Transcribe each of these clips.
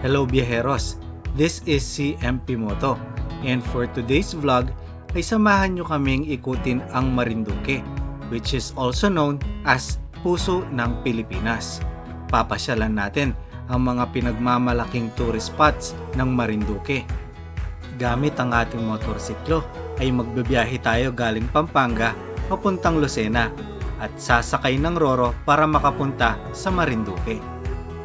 Hello Viajeros, this is si MP Moto and for today's vlog ay samahan nyo kaming ikutin ang Marinduque which is also known as Puso ng Pilipinas. Papasyalan natin ang mga pinagmamalaking tourist spots ng Marinduque. Gamit ang ating motorsiklo ay magbibiyahe tayo galing Pampanga papuntang Lucena at sasakay ng Roro para makapunta sa Marinduque.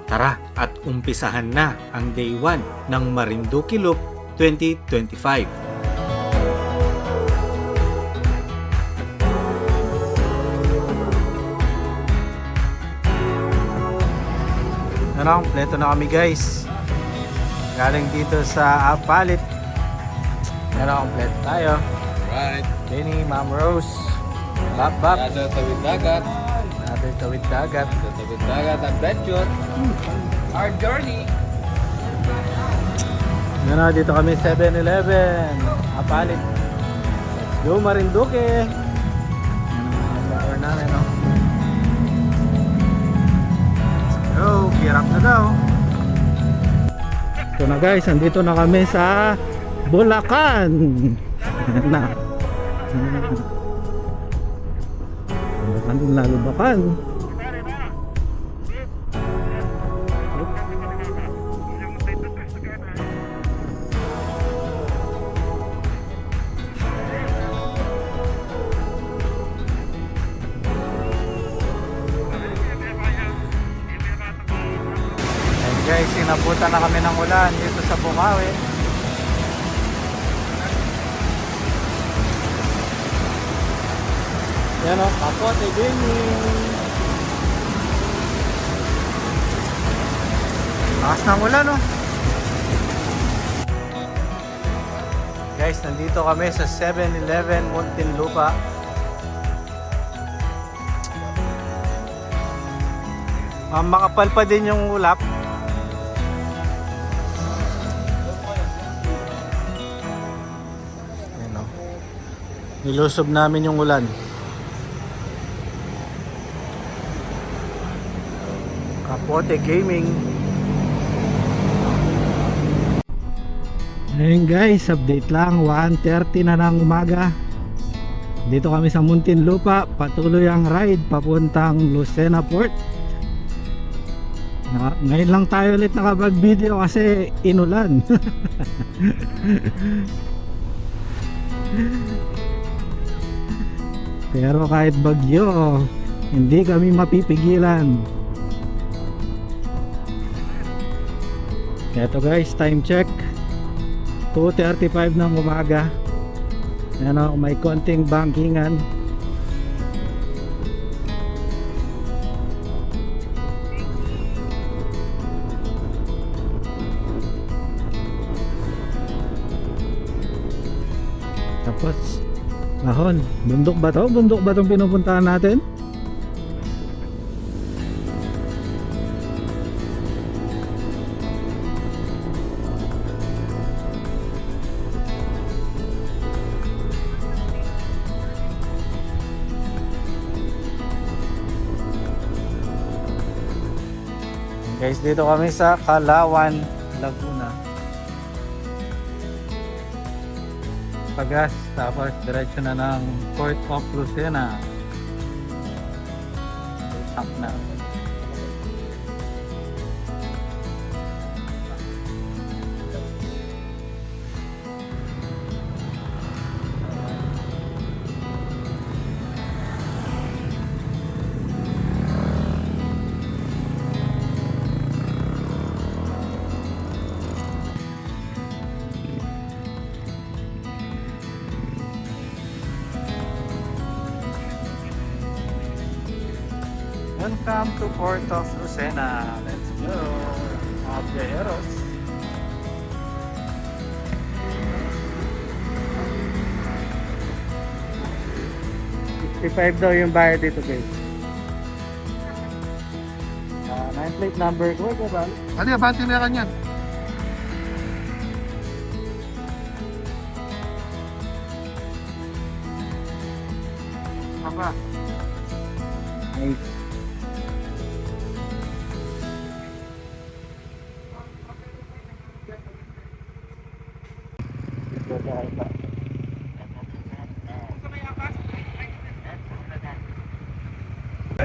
Tara at umpisahan na ang Day 1 ng Marinduque Loop 2025. Kompleto na kami guys. Galing dito sa Apalit. Kompleto tayo. Right. Benny, Ma'am Rose, Bap Bap. Nasa tawid dagat. Natin tawid dagat. Nasa tawid dagat adventure. Our journey. Dito kami 7-Eleven. Apalit. Let's go Marinduque. Ang motor namin, no? Let's go. Gear up na daw. Ito na guys, andito na kami sa Bulacan. Na. Andun lalo Bacan. Guys, sinabutan na kami ng ulan dito sa Bukawi. Yan o, Kapote Gaming. Lakas ng ulan o. Guys, nandito kami sa 7-Eleven Muntinlupa. Makapal pa din yung ulap. Nilusob namin yung ulan. Kapote Gaming. Ayun guys, update lang. 1:30 na ng umaga. Dito kami sa Muntinlupa. Patuloy ang ride papuntang Lucena Port. Ngayon lang tayo ulit nakapag-video kasi inulan. Pero kahit bagyo, hindi kami mapipigilan. Eto guys, time check 2:35 ng umaga. Ano, may konting bankingan. Tapos ahon, bundok ba to? Bundok ba itong pinupuntahan natin? Guys, dito kami sa Kalawan, Laguna. Pagas, tapos diretso na ng Port of Lucena. Stop na. Welcome to Port of Lucena. Let's go, mga viajeros. $65 daw yung bayad dito guys. Nine plate number ko, diba? Ano yung banti na kanyan? Apa? Nice.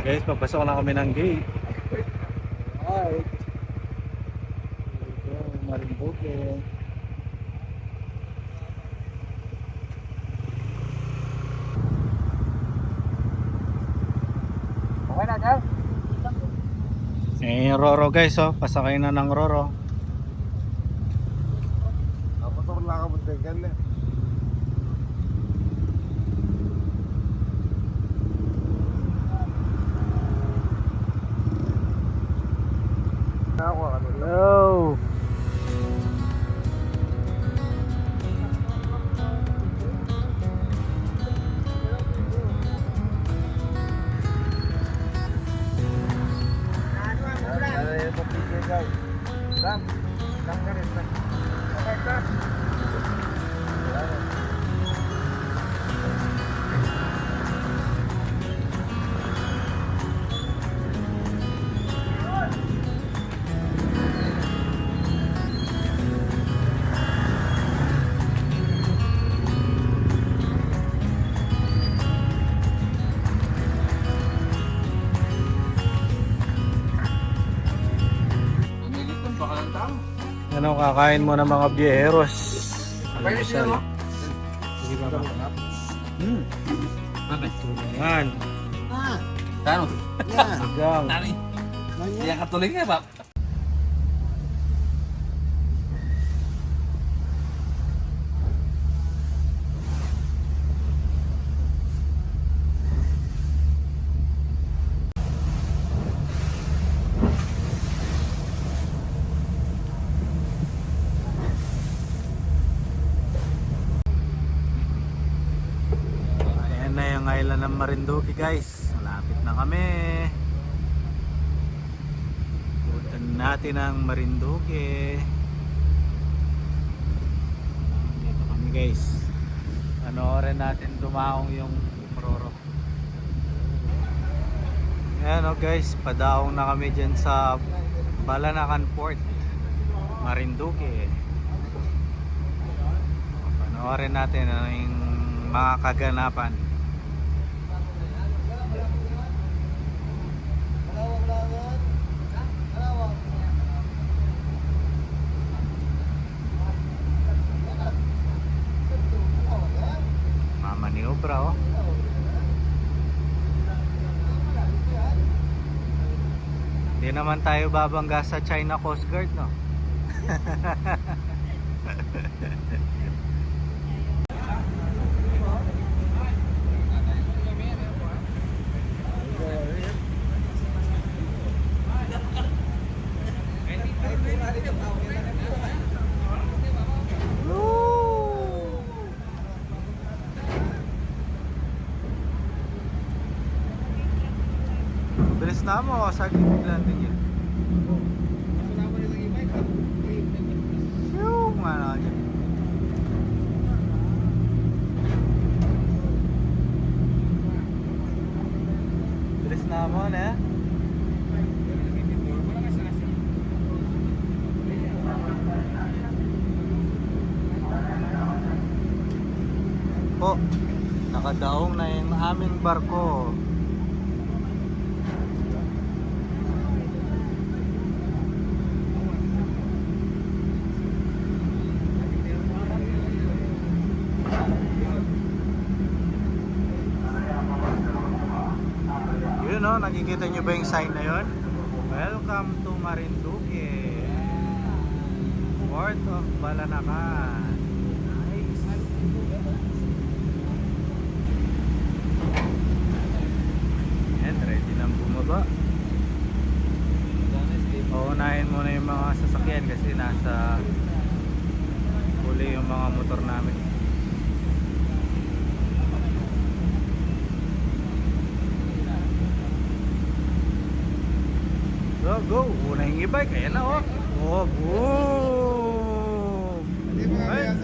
Guys, papasok na kami ng gate. Hi. Marimboke. Okay na, sir? Eh, Roro guys, oh. Pasakay na ng Roro. Motor lang ka buntigan na. Ako ano lang. Hello. Ano yung papigil daw? Sam, Sam ka rin. Sam. Okay, Sam. Namilitan baka ng tao. Ano kakain mo ng mga biyeheros? Pwede siya, no? Sige ba? Mami. Yan. Tano? Sigang. Tani. Kaya katuloy nga ba? Ayan na yung island ng Marinduque guys. Malapit na kami. Butan natin ang Marinduque. Dito kami guys. Panoorin natin dumaong yung Roro. Ayan o guys, padaong na kami dyan sa Balanacan Port, Marinduque. Panoorin natin ano yung mga kaganapan. Mamaniobra oh. Hindi naman tayo babangga sa China Coast Guard, no? Bilis na mo, saglit landing yun. Yung ano yun. Bilis na mo na eh. Po, nakadaong na yung aming barko. Yun o, nakikita nyo ba yung sign na yun? Welcome to Marinduque, Port of Balanacan. Nice. And ready nang bumaba. Uunahin muna yung mga sasakyan kasi nasa huli yung mga motor namin. So go, unang e-bike, ayan na oh. Oh, boom! Ay,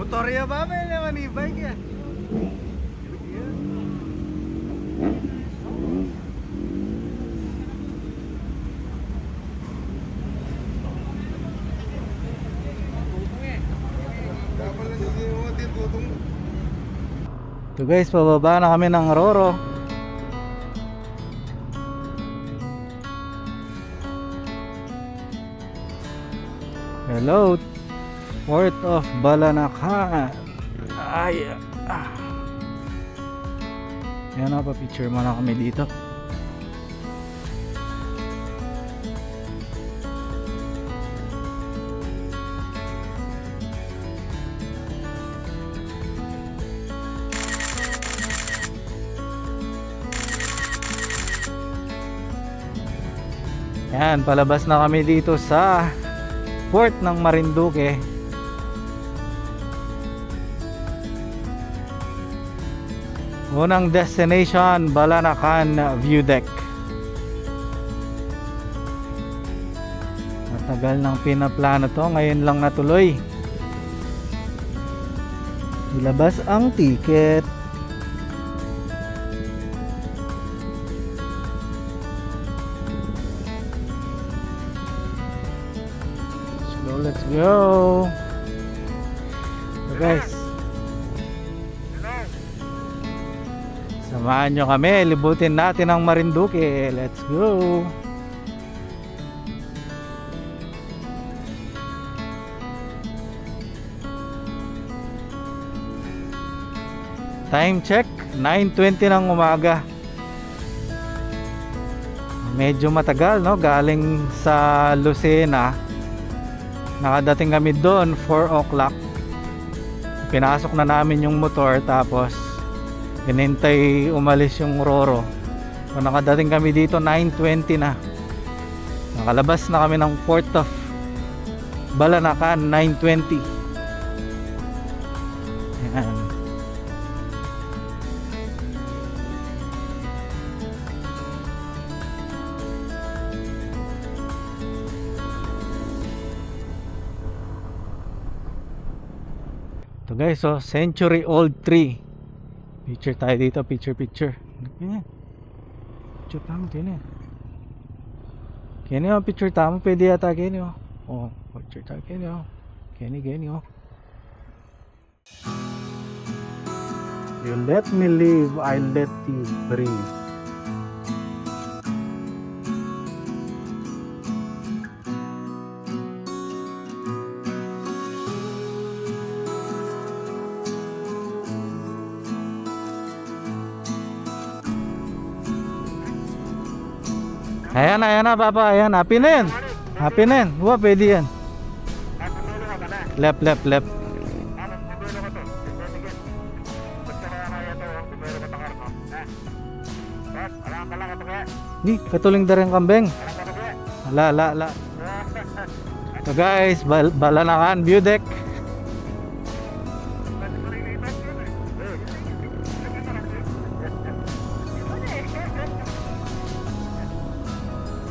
motorya ba may naman e-bike yan? Dapat lang hindi mo So guys, pababa na kami ng Roro. Hello, Port of Balanacan. Ay, Yan na, pa-picture muna kami dito. Yan, palabas na kami dito sa port ng Marinduque. Unang destination, Balanacan View Deck. Matagal nang pinaplano to, ngayon lang natuloy. Ilabas ang ticket. Let's go. So guys, samahan nyo kami, libutin natin ang Marinduque. Let's go. Time check, 9:20 ng umaga. Medyo matagal, no? Galing sa Lucena. Nakadating kami doon 4 o'clock. Pinasok na namin yung motor, tapos hinintay umalis yung Roro. So nakadating kami dito 9:20 na. Nakalabas na kami ng Port of Balanacan 9:20. Ayan. Ito guys, so century old tree. Picture tayo dito, picture. Ganyan. Picture tamo, ganyan. Ganyan yung picture tamo, pwede yata ganyan. Oh, picture tayo ganyan. Ganyan. You let me live, I let you breathe. Ayan na papa, ayan, happy na yan. Huwag pwede yan. Left. Ni, katuling da rin kambing. La. So guys, Balanacan View Deck.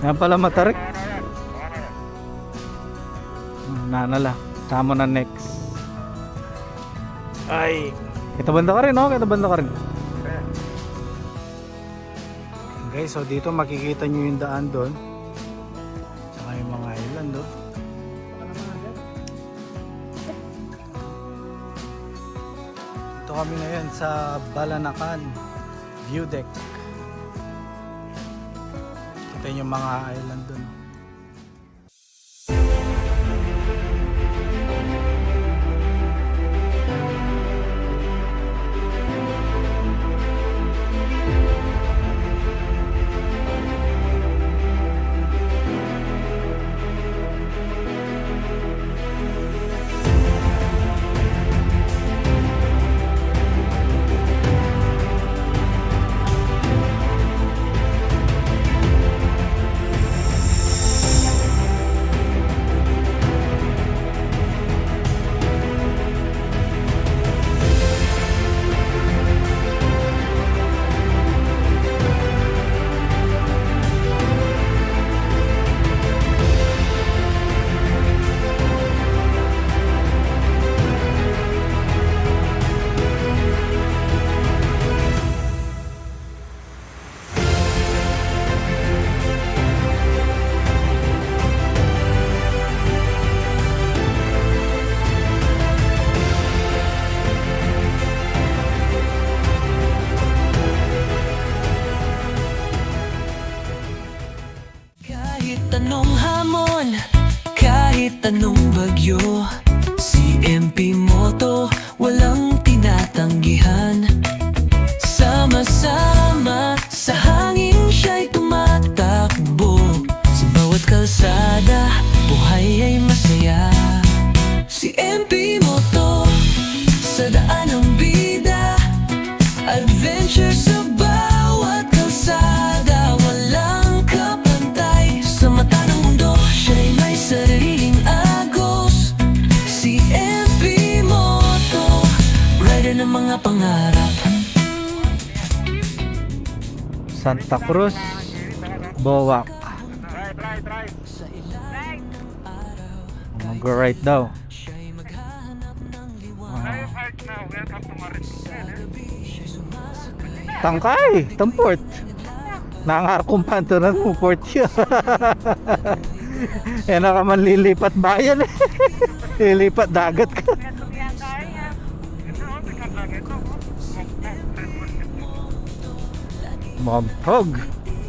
Yan pala matarik. Nanala. Tamo na next. Ay. Kita banda ka rin, no? Guys, so dito makikita nyo yung daan doon. Saka yung mga island doon. Ito kami ngayon sa Balanacan View Deck. Ito yung mga island doon. kahit anong bagyo. Si MP Moto, walang tinatanggihan. Sama-sama sa hangin siya'y tumatakbo. Sa bawat kalsada, buhay ay masaya. Si MP Moto, sa daan ng bida, adventure sa bawat kalsada. Walang kapantay sa mata ng mundo, siya'y may sariling agos. Si MP Moto, rider ng mga pangarap. Santa Cruz, Boac. Mag-right daw. Tangkay, tamport. Nangar kong pantunan mo port yun. Eh nakaman lilipat bayan eh. Lilipat dagat ka. Mogpog.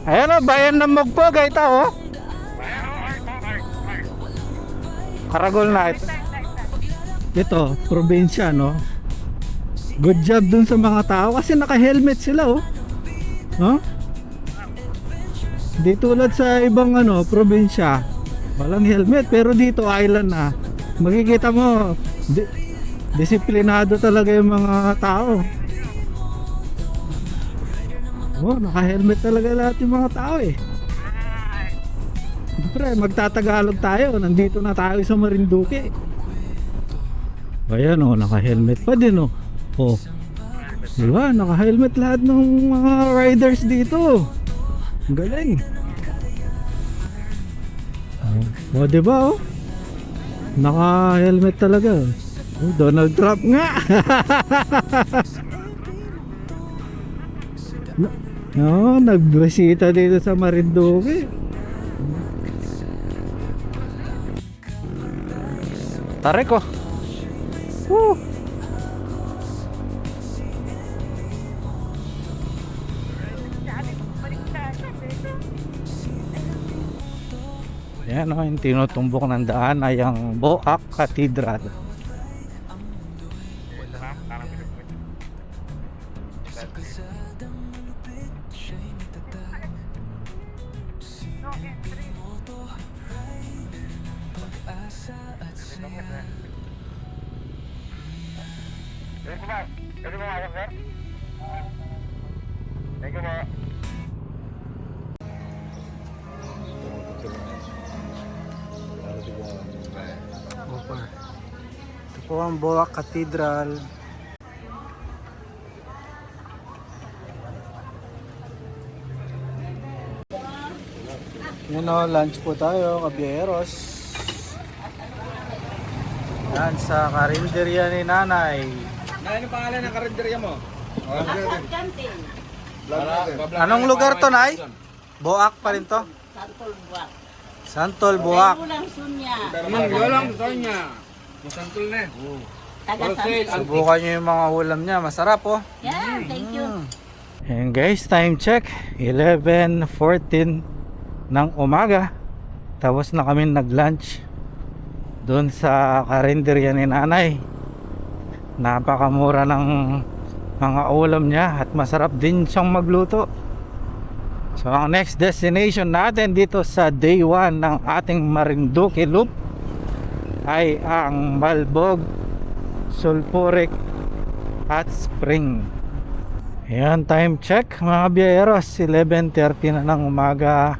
Ayan o, bayan ng Mogpog ay tao. Karagol na ito. Ito, probinsya no. Good job dun sa mga tao kasi naka-helmet sila oh. No? Di tulad sa ibang probinsya, walang helmet, pero dito island na. Makikita mo disiplinado talaga yung mga tao. Oh, naka-helmet talaga lahat yung mga tao eh. Siyempre, magtatagalog tayo. Nandito na tayo sa Marinduque. Ayan oh, naka-helmet pa din oh. Oh. Diba, naka-helmet lahat ng mga riders dito. Ang galing. Oh, diba oh? Naka-helmet talaga. Oh, Donald Trump nga. No, nagbisita dito sa Marinduque. Tarik ko. Woo. Yan o, yung tinutumbok ng daan ay ang Boac Cathedral. Thank you po. Ito po ang Boac Cathedral. Yun o, lunch po tayo, kabiyeros. Yan sa karinderya ni Nanay. Ano pangalan ng karinderya mo? Anong lugar to, Nay? Boac pa rin to? Santol buwak. Santol, Boac. Ulang sunya. Walang gusto niya. Masantol na. Taga Santol. Subukan nyo yung mga ulam niya, masarap oh. Yeah, thank you. And guys, time check 11:14 ng umaga. Tapos na kami nag-lunch doon sa karinderya ni Nanay. Napakamura ng mga ulam niya at masarap din siyang magluto. So ang next destination natin dito sa day 1 ng ating Marinduque Loop ay ang Malbog, Sulfuric Hot Spring. Ayan, time check mga biyeros, 11:30 na ng umaga.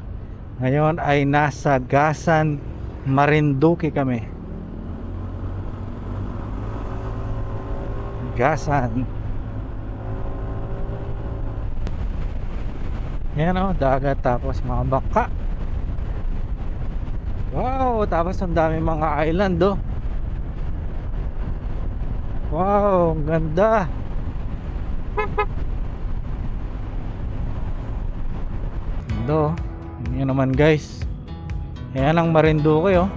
Ngayon ay nasa Gasan, Marinduque kami. Gasan. Yan o, dagat tapos mga baka. Wow, tapos ang dami mga island oh. Wow, ang ganda. Ganda oh. Yan naman guys. Ayan ang Marinduque oh.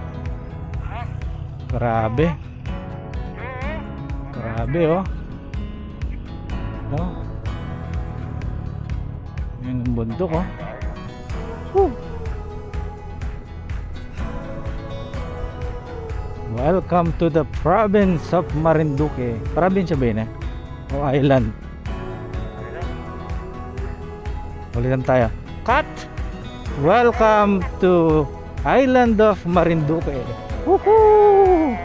Grabe. Grabe oh. Oh. Yan ang bundok oh. Woo. Welcome to the province of Marinduque. Province ba yun eh? O island? Ulitan tayo. Cut! Welcome to island of Marinduque. Woohoo!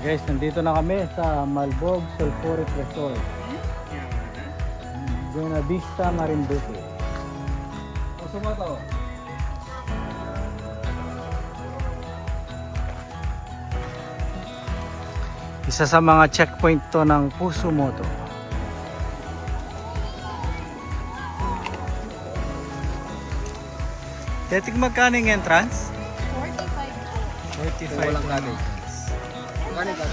Guys, nandito na kami sa Malbog Sulphuric Resort. Buena Vista, Marinduque. Gusto mo to? Isa sa mga checkpoint to ng Puso Moto. Tetik magkano yung entrance? 45. Walang natin. Kanin ka.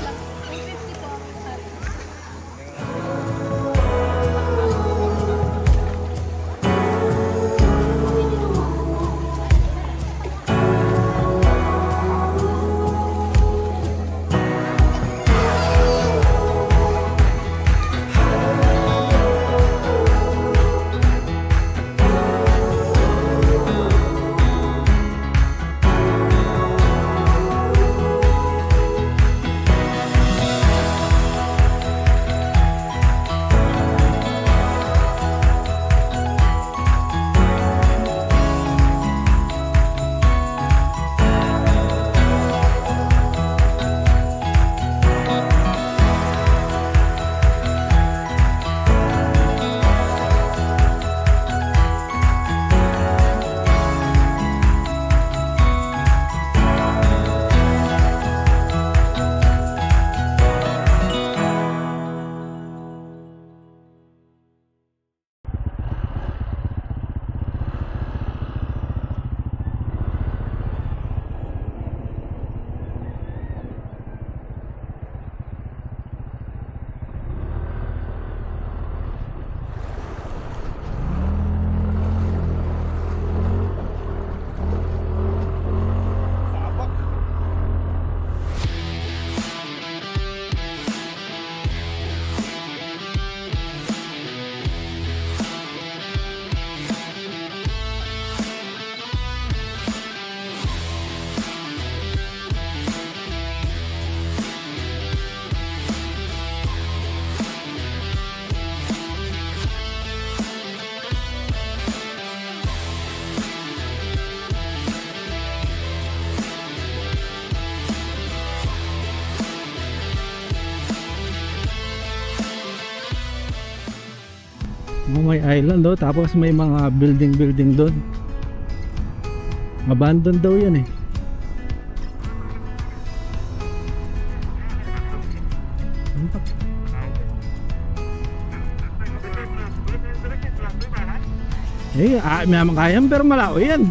May island do, tapos may mga building doon. Abandoned daw yan eh. May makayan pero malao yan.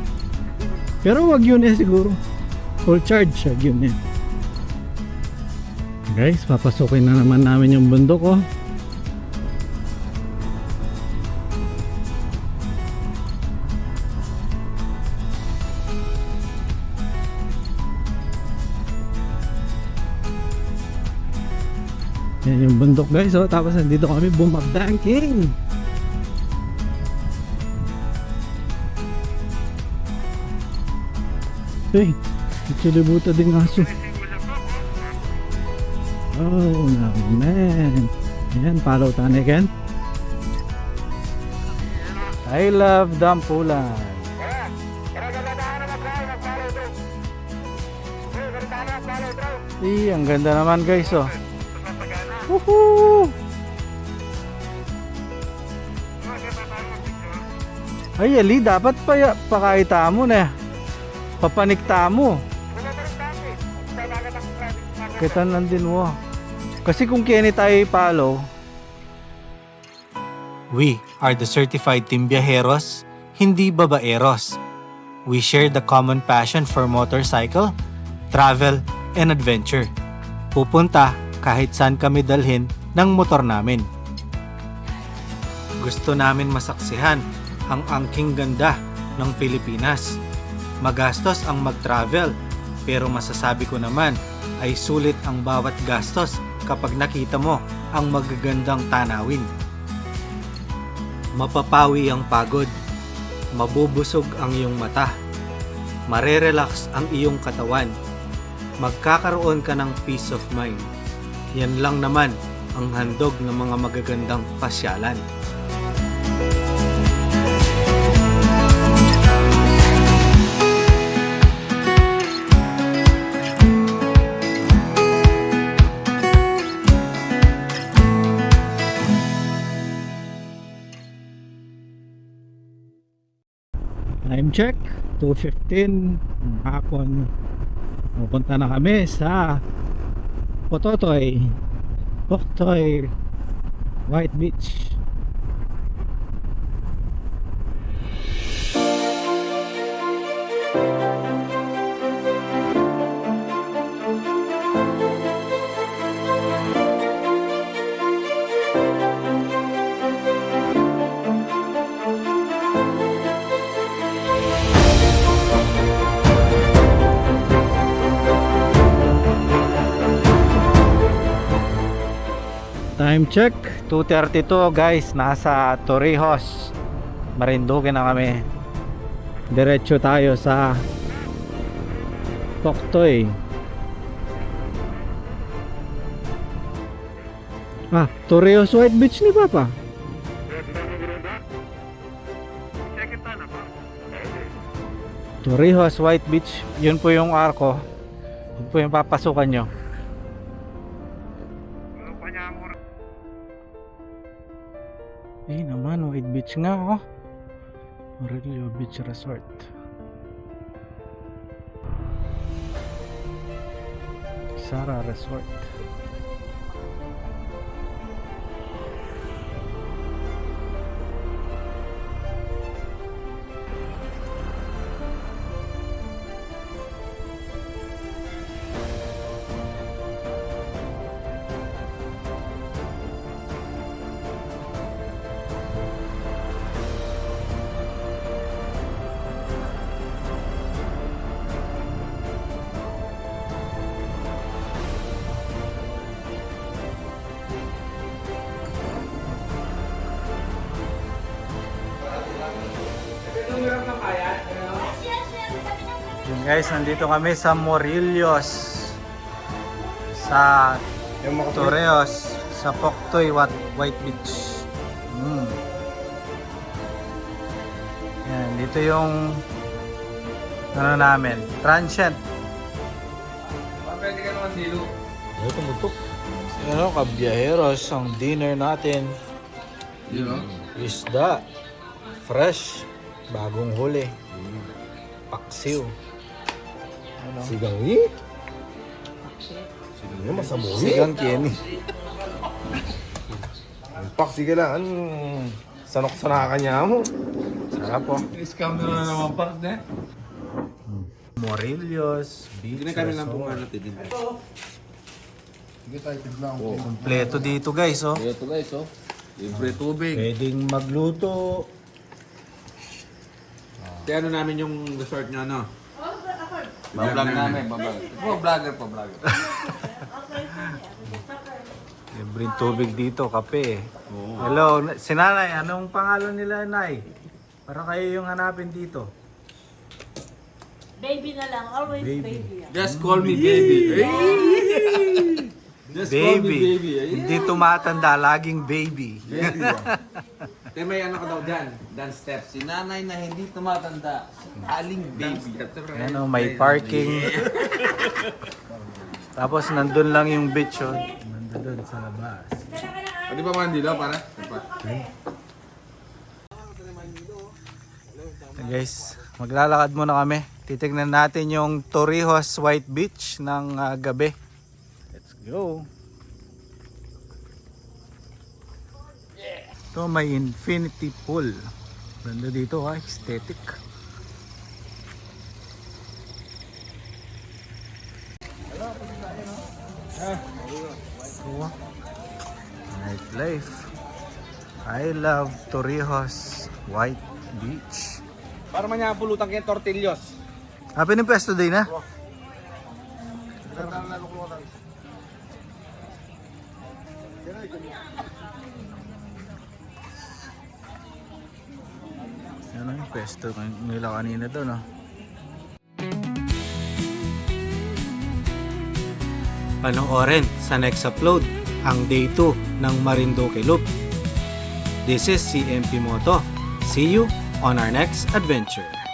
Pero wag yun eh siguro. Full charge, wag yun eh. Guys, papasukin na naman namin yung bundok oh. Yan yung bundok guys oh. Tapos nandito kami bumabangking. Hey, ichilibuta din aso. Oh no man. Ayan, follow tayo again. I love Dampulan. Ang ganda naman guys oh. Woohoo! Ay, Ali, dapat pakaita mo na. Papanikta mo. Kita lang din mo. Kasi kung kini tayo follow, we are the certified team viajeros, hindi babaeros. We share the common passion for motorcycle, travel, and adventure. Pupunta kahit saan kami dalhin ng motor namin. Gusto namin masaksihan ang angking ganda ng Pilipinas. Magastos ang mag-travel, pero masasabi ko naman ay sulit ang bawat gastos kapag nakita mo ang magagandang tanawin. Mapapawi ang pagod, mabubusog ang iyong mata, marerelax ang iyong katawan, magkakaroon ka ng peace of mind. Yan lang naman ang handog ng mga magagandang pasyalan. Time check, 2:15 ng hapon. Pupunta na kami sa Poktoy White Beach. Time check, 2:32 guys, nasa Torrijos, Marinduque na kami. Diretso tayo sa Poktoy. Torrijos White Beach ni Papa. Torrijos White Beach, yun po yung arko. Yun po yung papasukan nyo. Eh naman, White Beach nga oh. Aurelio Beach Resort. Sara Resort. Yun guys, nandito kami sa Morillos, sa Torrijos, sa Poktoy White Beach. Yan, dito yung ano namin, transient. Pwede ka naman dilo. Ay, tumutok. Ano, kabiyaheros, ang dinner natin. Isda, fresh, bagong huli. Paksiw. Ano? Sigangi? Sigangi, masamoy. Sigang Kenny. Ang paksi ka lang. Sanok sa nakakanya mo. Sarap po. Scam na naman park na. Morillos, Beach Resort. natin. Sige tayo, tignan ko. Kompleto dito guys, oh. Ito guys, oh. Libre tubig. Pwedeng magluto. Kaya ano namin yung resort nyo, ano? Bablog namin, bablog. Vlogger po, vlogger. Libreng tubig dito, kape. Hello, si Nanay, anong pangalan nila, Nay? Para kayo yung hanapin dito. Baby na lang. Always Baby. baby. Just call me baby. Just call me baby. Hindi tumatanda, laging baby. Kaya may ano ka daw dyan, dance steps. Si nanay na hindi tumatanda, aling baby. Ano, may parking. Tapos nandun lang yung beach, oh. Nandun sa labas. Pwede ba man dito, para? Guys, maglalakad muna kami. Titignan natin yung Torrijos White Beach ng gabi. Let's go. Ito may infinity pool. Ganda dito ha, aesthetic. Oh, nightlife. I love Torrijos White Beach. Para man niya pulutan kayo tortillos. Happy ng pesto day na. Yan ang pwesto nila kanina doon, no? Panoorin sa next upload ang Day 2 ng Marinduque Loop. This is CMP Moto. See you on our next adventure.